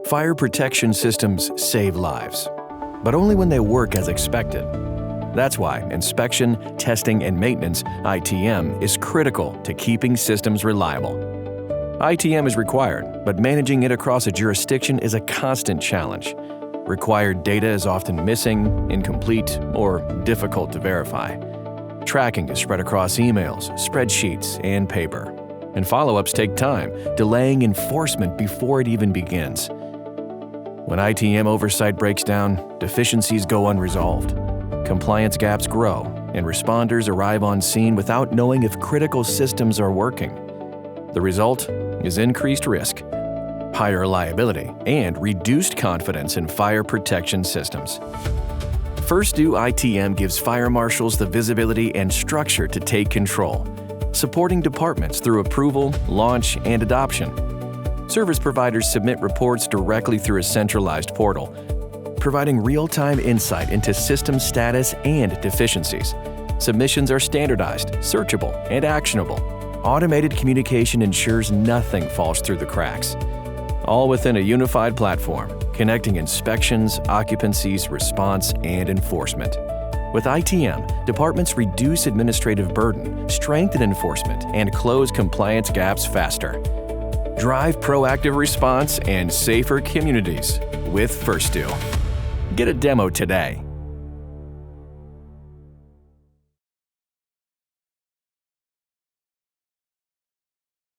Fire protection systems save lives, but only when they work as expected. That's why inspection, testing, and maintenance (ITM) is critical to keeping systems reliable. ITM is required, but managing it across a jurisdiction is a constant challenge. Required data is often missing, incomplete, or difficult to verify. Tracking is spread across emails, spreadsheets, and paper. And follow-ups take time, delaying enforcement before it even begins. When ITM oversight breaks down, deficiencies go unresolved. Compliance gaps grow, and responders arrive on scene without knowing if critical systems are working. The result is increased risk, higher liability, and reduced confidence in fire protection systems. Due ITM gives fire marshals the visibility and structure to take control, supporting departments through approval, launch, and adoption. Service providers submit reports directly through a centralized portal, providing real-time insight into system status and deficiencies. Submissions are standardized, searchable, and actionable. Automated communication ensures nothing falls through the cracks. All within a unified platform, connecting inspections, occupancies, response, and enforcement. With ITM, departments reduce administrative burden, strengthen enforcement, and close compliance gaps faster. Drive proactive response and safer communities with Due. Get a demo today.